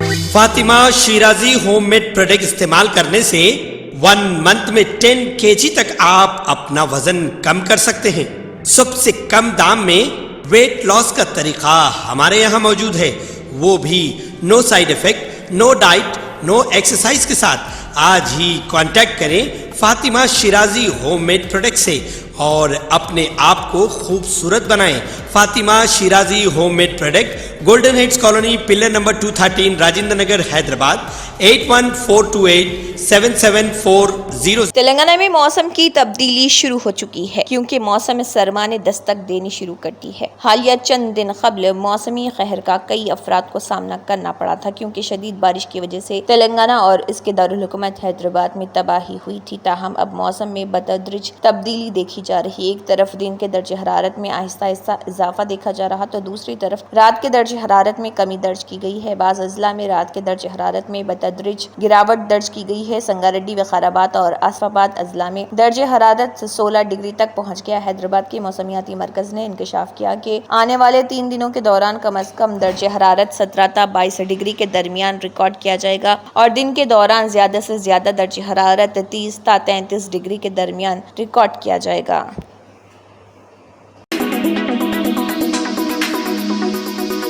Fatima Shirazi homemade product इस्तेमाल करने से 1 मंथ में 10 kg तक आप अपना वजन कम कर सकते हैं। सबसे कम दाम में वेट लॉस का तरीका हमारे यहाँ मौजूद है, वो भी no side effect, no diet, no exercise के साथ। आज ही कांटेक्ट करें फातिमा शिराजी होममेड प्रोडक्ट से और अपने आप को खूबसूरत बनाएं। Fatima Shirazi homemade product, golden heads colony, pillar number 213, Rajendra Nagar, Hyderabad 8142877440। Telangana में मौसम की तब्दीली शुरू हो चुकी है क्योंकि मौसम सरमा ने दस्तक देनी शुरू कर दी है। हालिया चंद दिन कबल मौसमी कहर का कई अफराद को सामना करना पड़ा था क्योंकि शदीद बारिश की वजह से तेलंगाना और इसके दारुल हुकूमत हैदराबाद में तबाही हुई थी। ताहम अब मौसम में बतदरिज तब्दीली देखी जा रही है। एक तरफ दिन के दर्जे हरारत में आहिस्ता आहिस्ता इजाफा देखा जा रहा तो दूसरी तरफ रात के दर्जे हरारत में कमी दर्ज की गई है। बाज़ अजला में रात के दर्जे हरारत में बतदरिज गिरावट दर्ज की गई है। संगारेड्डी, वखाराबाद और आसफाबाद अजला में दर्जे हरारत 16 डिग्री तक पहुंच गया। हैदराबाद के मौसमियाती मरकज ने इंकशाफ किया कि आने वाले 3 दिनों के दौरान कम अज कम दर्जे हरारत 17 ता 22 डिग्री के दरमियान रिकॉर्ड किया जाएगा और दिन के दौरान ज्यादा से ज्यादा दर्जे हरारत 30 ता 33 डिग्री के दरमियान रिकॉर्ड किया जाएगा।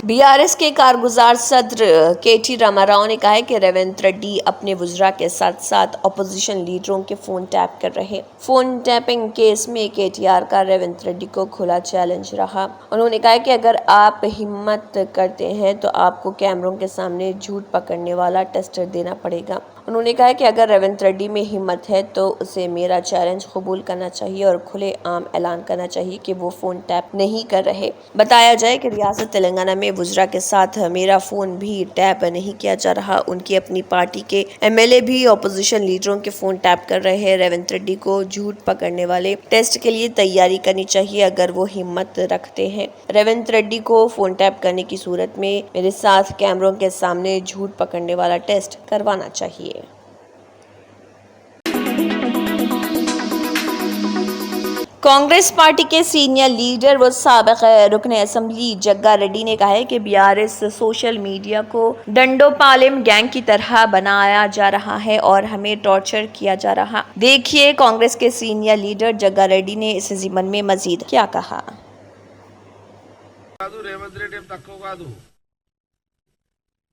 बीआरएस के कारगुजार सदर केटी रामाराव ने कहा है कि रेवंत रेड्डी अपने वुज़रा के साथ साथ अपोजिशन लीडरों के फोन टैप कर रहे। फोन टैपिंग केस में केटीआर का रेवंत रेड्डी को खुला चैलेंज रहा। उन्होंने कहा कि अगर आप हिम्मत करते हैं तो आपको कैमरों के सामने झूठ पकड़ने वाला टेस्टर देना पड़ेगा। उन्होंने कहा कि अगर रेवंत रेड्डी में हिम्मत है तो उसे मेरा चैलेंज कबूल करना चाहिए और खुले आम ऐलान करना चाहिए कि वो फोन टैप नहीं कर रहे। बताया जाए कि रियासत तेलंगाना में वुज़रा के साथ मेरा फोन भी टैप नहीं किया जा रहा। उनकी अपनी पार्टी के एमएलए भी अपोजिशन लीडरों के फोन टैप कर रहे हैं। रेवंत रेड्डी को झूठ पकड़ने वाले टेस्ट के लिए तैयारी करनी चाहिए अगर वो हिम्मत रखते हैं। रेवंत रेड्डी को फोन टैप करने की सूरत में मेरे साथ कैमरों के सामने झूठ पकड़ने वाला टेस्ट करवाना चाहिए। कांग्रेस पार्टी के सीनियर लीडर व साबिक रुकन असम्बली जग्गा रेड्डी ने कहा है कि बीआरएस सोशल मीडिया को डंडोपालिम गैंग की तरह बनाया जा रहा है और हमें टॉर्चर किया जा रहा। देखिए कांग्रेस के सीनियर लीडर जग्गा रेड्डी ने इस ज़िमन में मजीद क्या कहा। రేవంత్ రెడ్డి ఏం తక్కువ కాదు,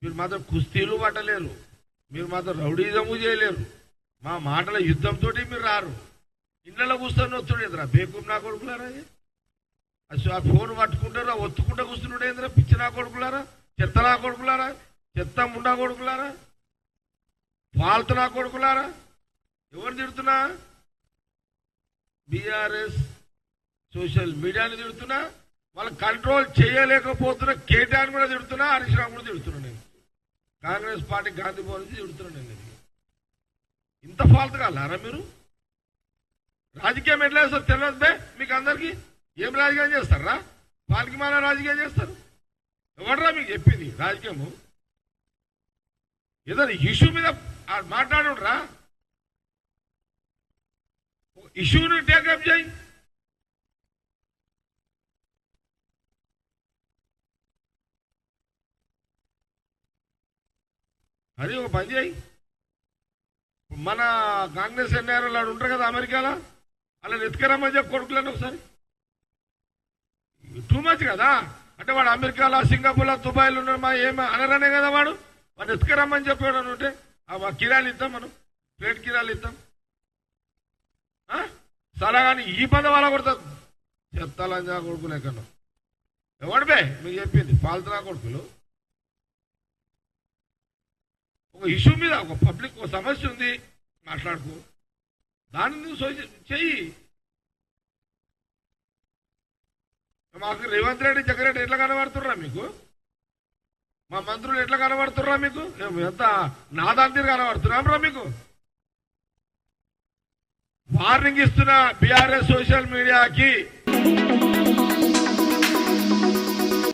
మీరు మాత్రం కుస్తీలు పట్టలేరు, మీరు మాత్రం రౌడీజము చేయలేరు, మా మాటల యుద్ధంతో మీరు రారు. ఇళ్లలో కూర్చొని వస్తుండేదిరా బేకూం నా కొడుకులారా, ఆ ఫోన్ పట్టుకుంటారా ఒత్తుకుంటా కూర్చుండేదిరా పిచ్చి నా కొడుకులారా, చెత్త నా కొడుకులారా, చెత్త ముండా కొడుకులారా, ఫాల్తు నా కొడుకులారా. ఎవరు తిడుతున్నా? బీఆర్ఎస్ సోషల్ మీడియాని తిడుతున్నా, వాళ్ళు కంట్రోల్ చేయలేకపోతున్నా కేటీఆర్ కూడా తిడుతున్నా, హరీష్ రావు కూడా తిడుతున్నా. నేను కాంగ్రెస్ పార్టీ గాంధీ భవన్ నుంచి తిడుతున్నాను. నేను ఇంత ఫాల్తు కాలారా మీరు? రాజకీయం ఎట్లా చేస్తారు తెలియదు బే మీకు అందరికి. ఏం రాజకీయం చేస్తారా? పాలకి మాల రాజకీయం చేస్తారు. ఎవడరా మీకు చెప్పింది రాజకీయము? ఏదో ఇష్యూ మీద మాట్లాడురా, ఇష్యూని టేకప్ చేయి. అది ఒక పని చేయి. మన కాంగ్రెస్ ఎన్ఆర్ఐ వాళ్ళు ఉంటారు కదా అమెరికాలో, అలా ఎత్తుకరమ్మని చెప్పి కొడుకులను ఒకసారి. టూ మచ్ కదా. అంటే వాడు అమెరికాలో, సింగపూర్లో, దుబాయ్లో ఉన్నాడు, మా ఏమి అనరనే కదా వాడు. వాడు ఎత్తుకరమ్మని చెప్పాడు ఉంటే కిరాలు ఇద్దాం, మనం ప్లేట్ కిరాలు ఇద్దాం. సలగాని ఈ పద వాళ్ళ కొడతారు చెత్తాలంజా కొడుకులు ఎక్కడ. ఎవడిపే మీకు చెప్పింది? పాల్తున్నా కొడుకులు. ఒక ఇష్యూ మీద ఒక పబ్లిక్ ఒక సమస్య ఉంది, మాట్లాడుకో, దాన్ని నువ్వు చెయ్యి. మాకు రేవంత్ రెడ్డి, జగన్ ఎట్లా కనబడుతుర్రా మీకు? మా మంత్రులు ఎట్లా కనబడుతుర్రా మీకు? ఎంత నాదాంతిని కనబడుతున్నాం మీకు? వార్నింగ్ ఇస్తున్న బీఆర్ఎస్ సోషల్ మీడియాకి.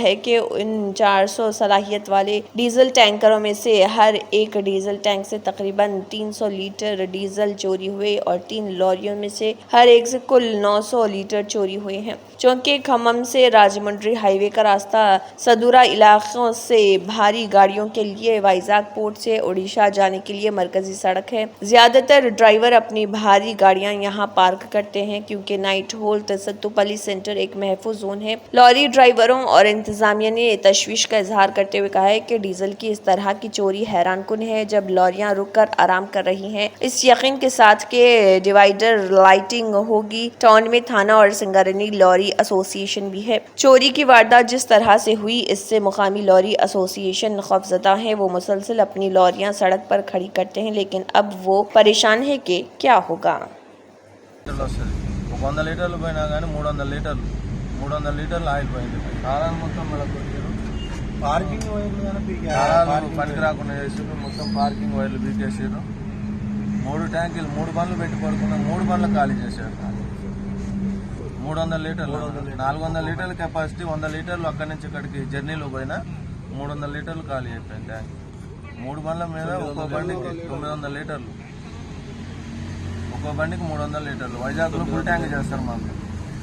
है कि इन 400 सलाहियत वाले डीजल टैंकरों में से हर एक डीजल टैंक से तकरीबन 300 लीटर डीजल चोरी हुए और 3 लॉरियों में से हर एक से कुल 900 लीटर चोरी हुए हैं। चूँकि खम्मम से राजमुंड्री हाईवे का रास्ता सदूरा इलाकों से भारी गाड़ियों के लिए वाइजाग पोर्ट से उड़ीसा जाने के लिए मरकजी सड़क है, ज्यादातर ड्राइवर अपनी भारी गाड़ियां यहां पार्क करते हैं क्योंकि नाइट होल तसत्तुपली सेंटर एक महफूज जोन है। लॉरी ड्राइवरों और इंतजामिया ने तशवीश का इजहार करते हुए कहा है कि डीजल की इस तरह की चोरी हैरान कुन है जब लॉरियां रुक कर आराम कर रही हैं। इस यकीन के साथ कि डिवाइडर लाइटिंग होगी। टाउन में थाना और सिंगारनी लॉरी एसोसिएशन भी है। चोरी की वारदात जिस तरह से हुई इससे मुकामी लॉरी एसोसिएशन खौफजदा है। वो मुसलसल अपनी लॉरियां सड़क पर खड़ी करते हैं लेकिन अब वो परेशान है कि क्या होगा। 100 లీటర్లు పోయినా కానీ 300 లీటర్లు ఆయిల్ పోయింది. కాలాలు మొత్తం పార్కింగ్ వైర్లు పనికి రాకుండా చేసారు. మొత్తం పార్కింగ్ వైర్లు బీకేసారు. 3 ట్యాంకులు 3 బండ్లు పెట్టి పడుకున్న 3 బండ్లు ఖాళీ చేశారు. 300 లీటర్లు 400 లీటర్ల కెపాసిటీ 100 లీటర్లు అక్కడి నుంచి ఇక్కడికి జర్నీలో పోయినా 300 లీటర్లు ఖాళీ అయిపోయింది ట్యాంక్. 3 బండ్ల మీద ఒక్కో బండికి 900 లీటర్లు, ఒక్కో బండికి 300 లీటర్లు. వైజాగ్లో ఫుల్ ట్యాంక్ చేస్తారు మాకు.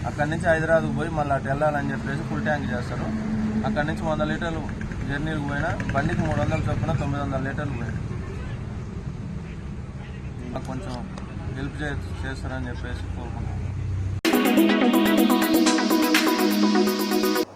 అక్కడి నుంచి హైదరాబాద్కు పోయి మళ్ళీ అటు వెళ్ళాలని చెప్పేసి ఫుల్ ట్యాంక్ చేస్తారు. అక్కడి నుంచి 100 లీటర్లు జర్నీలకు పోయినా బండికి 300 చొప్పున 900 లీటర్లు పోయాయి. నాకు కొంచెం హెల్ప్ చేస్తారని చెప్పేసి కోరుకుంటున్నాను.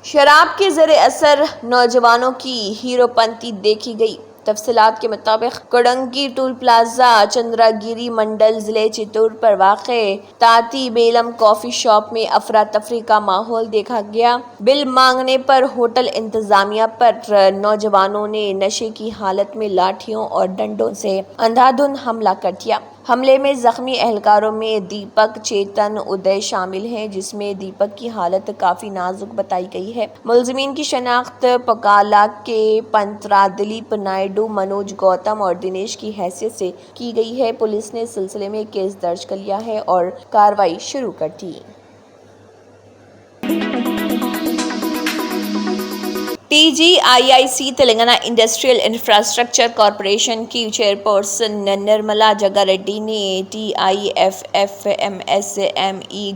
शराब के ज़रिए असर नौजवानों की हीरोपंती देखी गई। तफसीलात के मुताबिक कोडंगी टोल प्लाजा चंद्रागिरी मंडल जिले चित्तूर पर वाक़े ताती बेलम कॉफ़ी शॉप में अफरा तफरी का माहौल देखा गया। बिल मांगने पर होटल इंतजामिया पर नौजवानों ने नशे की हालत में लाठियों और डंडों से अंधाधुंध हमला कर दिया। हमले में जख्मी एहलकारों में दीपक, चेतन, उदय शामिल हैं जिसमें दीपक की हालत काफ़ी नाजुक बताई गई है। मुलजिमीन की शनाख्त पकाला के पंतरा, दिलीप नायडू, मनोज गौतम और दिनेश की हैसियत से की गई है। पुलिस ने इस सिलसिले में केस दर्ज कर लिया है और कार्रवाई शुरू कर दी। TGIIC Telangana industrial infrastructure corporation की चेयरपर्सन निर्मला जगारेड्डी ने TIFFMSME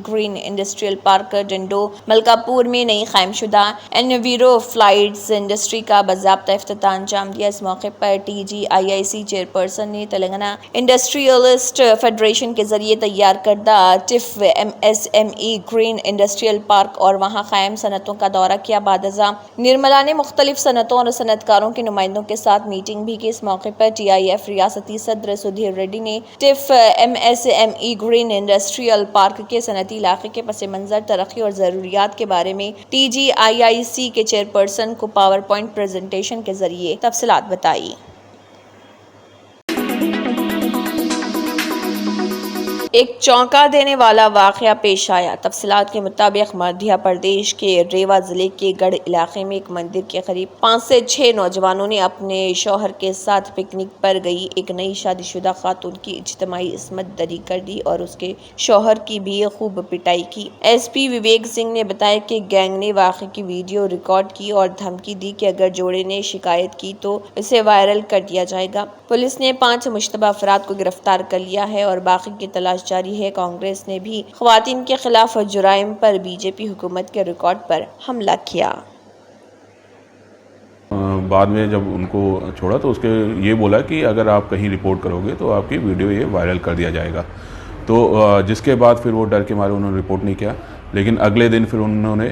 green industrial park Dandu Malkapur में नई कायमशुदा एनवीरो फ्लाइट्स इंडस्ट्री का बाज़ाब्ता इफ्तिताह अंजाम दिया। इस मौके पर TGIIC चेयरपर्सन ने तेलंगाना इंडस्ट्रियलिस्ट फेडरेशन के जरिए तैयार करदा TIFFMSME ग्रीन इंडस्ट्रियल पार्क और वहाँ कायम सनतों का दौरा किया। बादजा निर्मला ने मुख्तलिफ सनतों और सनतकारों के नुमाइंदों के साथ मीटिंग भी की। इस मौके पर TIF रियासती सदर सुधीर रेड्डी ने TIFFMSME ग्रीन इंडस्ट्रियल पार्क के सनती इलाके के पस मंजर, तरक्की और ज़रूरियात के बारे में TGIIC के चेयरपर्सन को पावर पॉइंट प्रेजेंटेशन के जरिए तफसीलात बताई। एक चौंका देने वाला वाक़या पेश आया। तफसीलात के मुताबिक मध्य प्रदेश के रेवा ज़िले के गढ़ इलाके में एक मंदिर के करीब 5 से 6 नौजवानों ने अपने शौहर के साथ पिकनिक पर गई एक नई शादीशुदा खातून की इज्तिमाई इस्मत दरी कर दी और उसके शौहर की भी खूब पिटाई की। SP विवेक सिंह ने बताया कि गैंग ने वाक़े की वीडियो रिकॉर्ड की और धमकी दी कि अगर जोड़े ने शिकायत की तो इसे वायरल कर दिया जाएगा। पुलिस ने 5 मुश्तबा अफराद को गिरफ्तार कर लिया है और बाकी की तलाश जारी है। कांग्रेस ने भी ख्वातीन के खिलाफ जुराइम पर बीजेपी हुकूमत के रिकॉर्ड पर हमला किया। बाद में जब उनको छोड़ा तो उसके ये बोला कि अगर आप कहीं रिपोर्ट करोगे तो आपकी वीडियो ये वायरल कर दिया जाएगा। तो जिसके बाद फिर वो डर के मारे उन्होंने रिपोर्ट नहीं किया। लेकिन अगले दिन फिर उन्होंने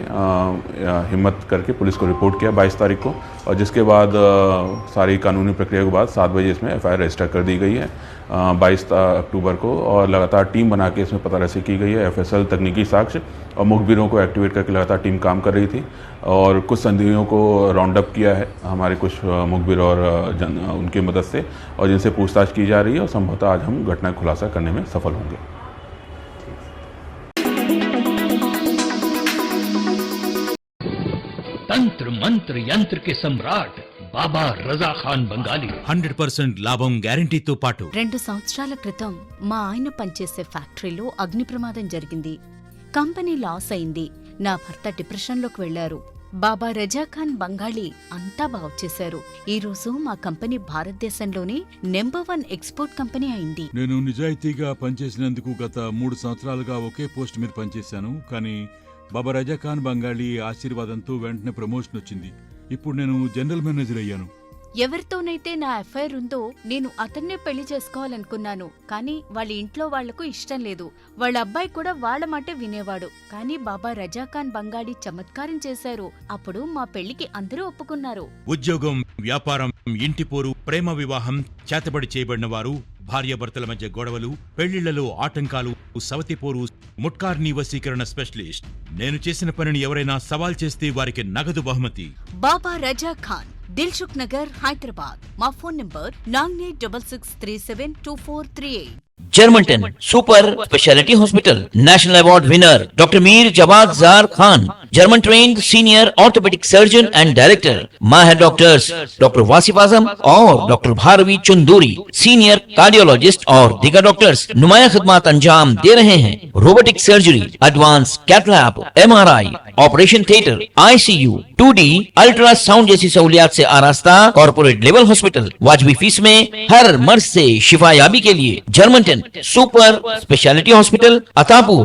हिम्मत करके पुलिस को रिपोर्ट किया 22 तारीख को और जिसके बाद सारी कानूनी प्रक्रिया के बाद 7 बजे इसमें FIR रजिस्टर कर दी गई है 22 अक्टूबर को और लगातार टीम बना के इसमें पता रसी की गई है। FSL तकनीकी साक्ष्य और मुखबिरों को एक्टिवेट करके लगातार टीम काम कर रही थी और कुछ संदिग्धों को राउंड अप किया है हमारे कुछ मुखबिर और उनकी मदद से और जिनसे पूछताछ की जा रही है और संभवतः आज हम घटना का खुलासा करने में सफल होंगे। तंत्र मंत्र यंत्र के सम्राट బాబా రజా ఖాన్ బంగాలి 100% లాభం గ్యారెంటీతో పాటు 2 సంవత్సరాల క్రితం మా ఆయన పనిచేసే ఫ్యాక్టరీలో అగ్ని ప్రమాదం జరిగింది. కంపెనీ లాస్ అయింది. నా భర్త డిప్రెషన్లోకి వెళ్లారు. బాబా రజాఖాన్ బంగాళీ అంతా బాగు చేశారు. ఈ రోజు మా కంపెనీ భారతదేశంలోనే నంబర్ 1 ఎక్స్పోర్ట్ కంపెనీ అయింది. నేను నిజాయితీగా పనిచేసినందుకు గత 3 సంవత్సరాలుగా ఒకే పోస్ట్ మీద పనిచేశాను. కానీ బాబా రజాఖాన్ బంగాళీ ఆశీర్వాదంతో వెంటనే ప్రమోషన్ వచ్చింది. ఇప్పుడు నేను జనరల్ మేనేజర్ అయ్యాను. ఎవరితోనైతే నా ఎఫ్ఐఆర్ ఉందో నేను అతన్నే పెళ్లి చేసుకోవాలనుకున్నాను. కానీ వాళ్ళ ఇంట్లో వాళ్లకు ఇష్టం లేదు. వాళ్ళ అబ్బాయి కూడా వాళ్ళ మాటే వినేవాడు. కానీ బాబా రజాఖాన్ బంగాళీ చమత్కారం చేశారు. అప్పుడు మా పెళ్లికి అందరూ ఒప్పుకున్నారు. ఉద్యోగం, వ్యాపారం, ఇంటి పోరు, ప్రేమ వివాహం, చేతబడి చేయబడిన వారు, భార్యాభర్తల మధ్య గొడవలు, పెళ్లిళ్లలో ఆటంకాలు, సవతిపోరు, ముట్కార్నీ వశీకరణ స్పెషలిస్ట్. నేను చేసిన పనిని ఎవరైనా సవాల్ చేస్తే వారికి నగదు బహుమతి. బాబా రజాఖాన్, దిల్సుఖ్ నగర్, హైదరాబాద్. మా phone number 9866372438. Germantown Super Speciality Hospital. National Award winner Dr. Mir Jawad Zar Khan, German trained senior orthopedic surgeon and director. Mahir doctors Dr. Wasif Azam और Dr. Bharvi Chunduri, senior cardiologist और दिगर doctors नुमाया खिदमत अंजाम दे रहे हैं. Robotic surgery, advance cath lab, MRI, operation theatre, ICU, 2D ultrasound जैसी सहूलियात से आरास्ता कॉर्पोरेट लेवल हॉस्पिटल. वाजबी फीस में हर मर्ज से शिफायाबी के लिए German super speciality hospital, Attapur.